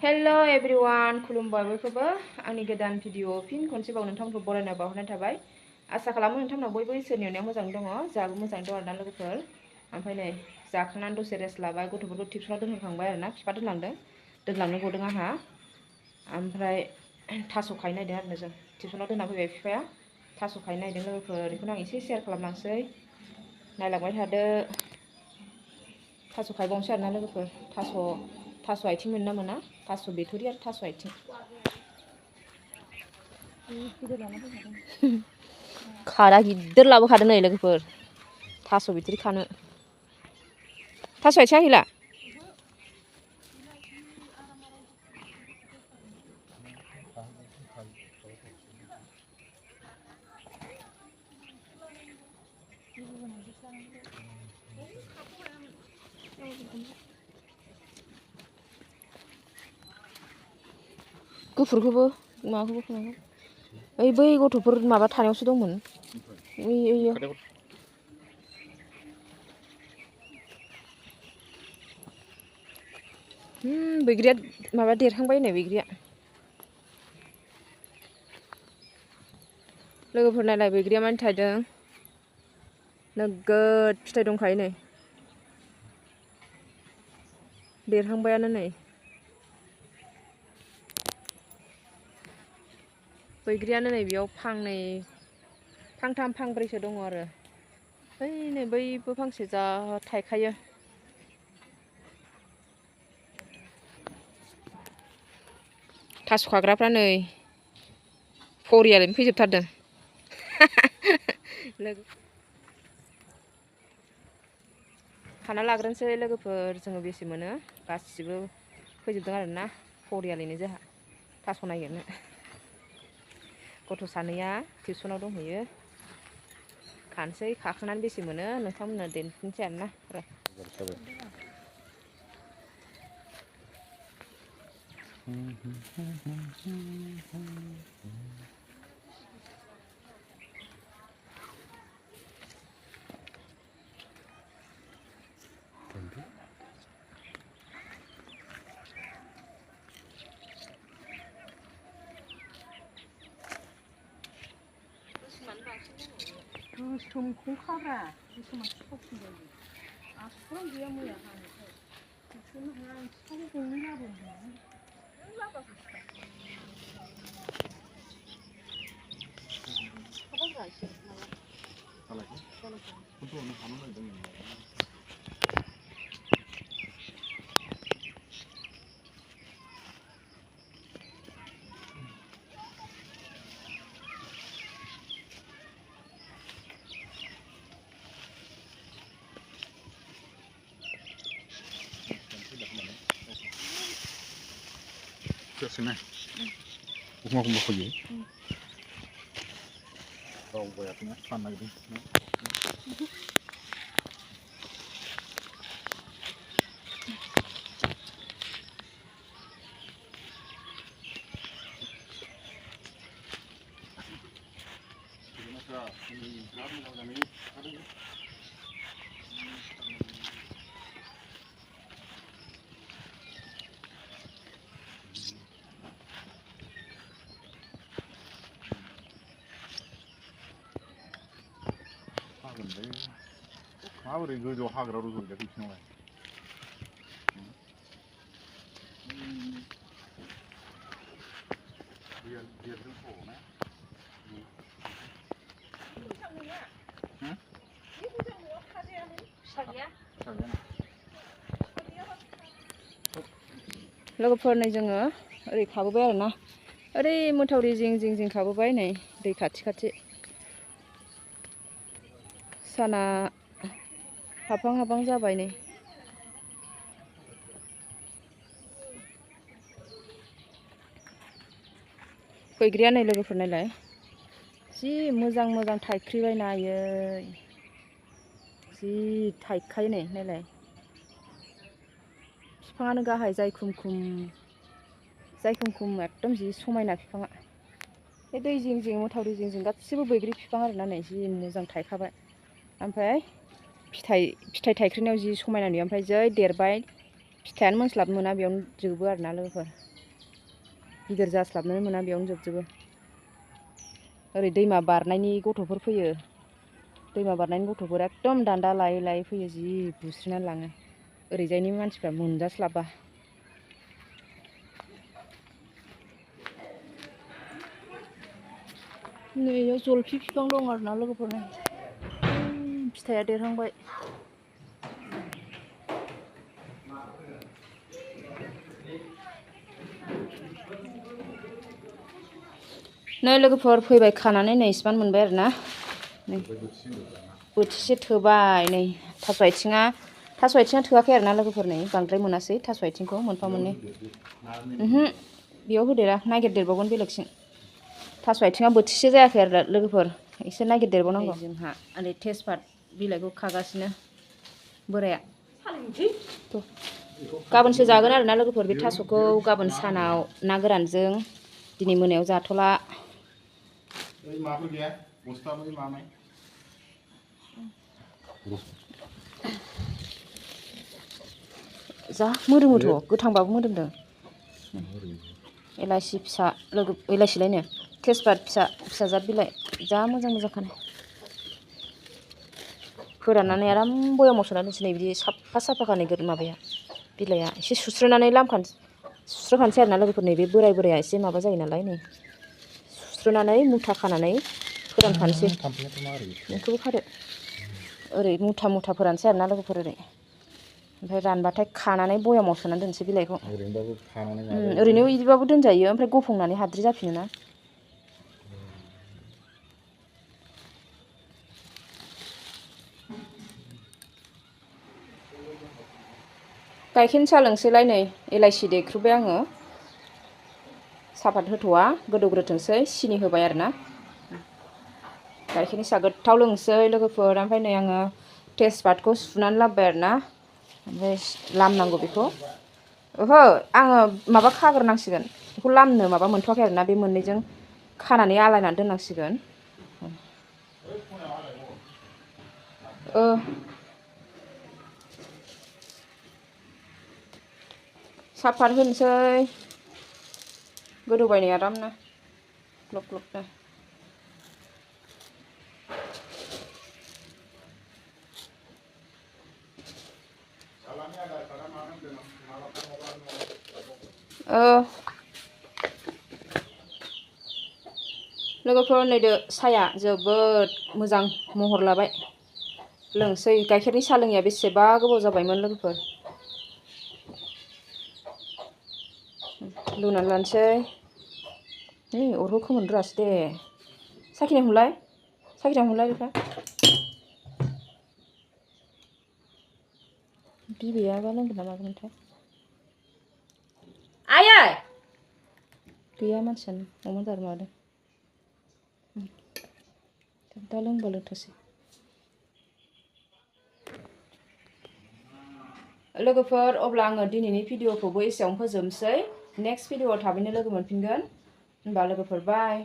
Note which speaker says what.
Speaker 1: हेल' everyone खुलुमबाय बयखौबो आंनि गोदान भिडिअ फिन खनसेबाव नोंथांमोनखौ बरायना बावहरनाय थाबाय। आसा खालामो नोंथांमोना बयबो इसोरनि अननायाव मोजाङै दङ, जोंहाबो मोजाङै दं आरोना लोगोफोर। ओमफ्राय नै जाखांनानै दसे रेस्ट लाबाय, गथ'फोरखौ टिउसनाव दोनहैखांबाय आरोना, बिफा दोनलांनो गदों आंहा। ओमफ्राय थास' खानो नागिरदों आरो जों टिउसनाव दोनना फैबाय बिफाया, थास' खानो नागिरदों लोगोफोर। बेखौनो आं एसे शेयार खालामलांसै, नायलांबाय थादो। थास' खायबावनोसै आरोना लोगोफोर। थास' आथिं मोनो ना मोना, थास' बिथुरि आरो थास' आथिं। खादा गिदिर लाबोखादों नै लोगोफोर, थास' बिथुरि खानो। थास' आथिङा गैला? गुफुरखौबो माबाखौबो खानांगौ। बै गथ'फोर माबा थानायावसो दंमोन। बैग्रिया माबा देरहांबाय नै बैग्रिया। लोगोफोर नायलाय बैग्रिया मानि थायदों, नोगोद फिथाइ दंखायो नै, देरहांबायानो नै। बैग्रियानो नै बेयाव फांथाम फांब्रैसो दङ आरो। नै बैबो फांसे जा थायखायो। थास' खाग्राफ्रा नै फरियालैनो फैजोबथारदों। खाना लाग्रोनोसै लोगोफोर, जोङो बेसे मोनो गासिबो फैजोबदों आरोना, फरियालैनो जोंहा थास' नागिरनो। गथ' सानैया टिउसनाव दंहैयो। खानोसै, खाखांनानै बेसे मोनो नोंथांमोननो दिन्थिनोसै आरोना। गोसोमखौ खाब्रा, गोसोमा सिखावसिन जायो। आसुगुरानो गैया मैया हानायखाय दिखांनो हाया। आं सिखाखौ गंनै लाबोदों।
Speaker 2: Sini, aku mau pergi. Kau bayarnya sana gitu. माबोरै गोजौआव हाग्रा रज'यो बिसिनावलाय?
Speaker 1: लोगोफोर नै जोङो ओरै खाबोबाय आरोना, ओरै मोथावरि जिं जिं खाबोबाय नै दै खाथि। साना हाबहां जाबाय नै। बैग्रिया नै लोगोफोर नायलाय, जि मोजां थाइख्रिबाय नायै, जि थाइखायो नै नायलाय। बिफाङानो गाहाय जायखुम एकदम जि समायना बिफाङा। बे दै जिं मोथावरि जिं गासिबो बैग्रि बिफां आरोना नै, जि मोजां थायखाबाय। ओमफ्राय फिथाइ थाइख्रिनायाव जि समायना नुयो, ओमफ्राय जै देरबाय फिथाइयानो मोनस्लाबनो मोना, बेयावनो जोबो आरोना लोगोफोर। गिदिर जास्लाबनो मोना बेयावनो जोबजोबो ओरै दैमा बारनायनि गथ'फोर फैयो दैमा बारनायनि गथ'फोरा एकदम दान्दा लायै लायै फैयो जि बुस्रिनानै लाङो ओरैजायनि मानसिफ्रा मोनजास्लाबा नैयाव जलफि बिफां दं आरोना लोगोफोर फिथाइया देरहांबाय नै लोगोफोर फैबाय खानानै नै इसिबां मोनबाय आरोना नै बोथिसे थोबाय नै थास' आथिङा थोआखै आरोना लोगोफोर नै बांद्राय मोनासै थास' आथिंखौ मोनफा मोननै बेयाव होदेरा नागिरदेरबावगोन बेलेगसिम थास' आथिङा बोथिसे जायाखै आरो लोगोफोर एसे नागिरदेरबावनांगौ जोंहा ओरै तेजपात बिलाइखौ खागासिनो बोराया गाबोनसो जागोन आरोना लोगोफोर बे थास'खौ गाबोन सानाव ना गोरानजों दिनै मोनायाव जाथ'ला जा मोदोमोथ' गोथांबाबो मोदोमदों एलाइसि फिसा लोगो एलाइसिलायनो तेजपात फिसा जाद बिलाइ जा मोजां मोजांखानो फोराननानै आराम बयामाव सोना दोनसै नै बिदि साफाखानै माबाया बिलाइया एसे सुस्रोनानै सुस्र'खानोसै आरोना लोगोफोर नै बे बोराया एसे माबा जायो नालाय नै सुस्रोनानै मुथा खानानै फोरानखानोसै नोंखौबो खादो ओरै मुथा फोरानसै आरोना लोगोफोर ओरै ओमफ्राय रानबाथाय खानानै बयामाव सोनानै दोनसै बिलाइखौ ओरैनो बिदिबाबो दोनजायो ओमफ्राय गफंनानै हाद्रि जाफिनो ना गाइखेरनि साहा लोंसैलाय नै एलाइसि देख्रुबबाय आङो साहापात होथ'वा गोदौग्रोथोंसै सिनि होबाय आरोना गाइखेरनि साहा गोथाव लोंसै लोगोफोर ओमफ्राय नै आङो तेजपातखौ सुनानै लाबोबाय आरोना ओमफ्राय लामनांगौ बेखौ ओहो आङो माबा खाग्रोनांसिगोन बेखौ लामनो माबा मोनथ'वाखै आरोना बे मोननैजों खानानै आलायनानै दोननांसिगोन साहापात होनोसै गोदौबाय नै आरामनो ग्लब ग्लबनो लोगोफोर नायदो साहाया जोबोद मोजां महर लाबाय लोंसै गाइखेरनि साहा लोङैया बेसेबा गोबाव जाबायमोन लोगोफोर लुनानै लानोसै नै अरखौ खोमोरनो रोङासै दे साखिनाय हमलाय लेखा बिबैयाबा लोंगोन ना मागोनथाय आयै गैया मानसियानो अमा आदार माबादों दा लोंबा लोंथोंसै लोगोफोर अब्ला आङो दिनैनि भिडिअखौबो एसेयावनो फोजोबनोसै नेक्स्ट भिडिअआव थाबैनो लोगो मोनफिनगोन होनबा लोगोफोर बाय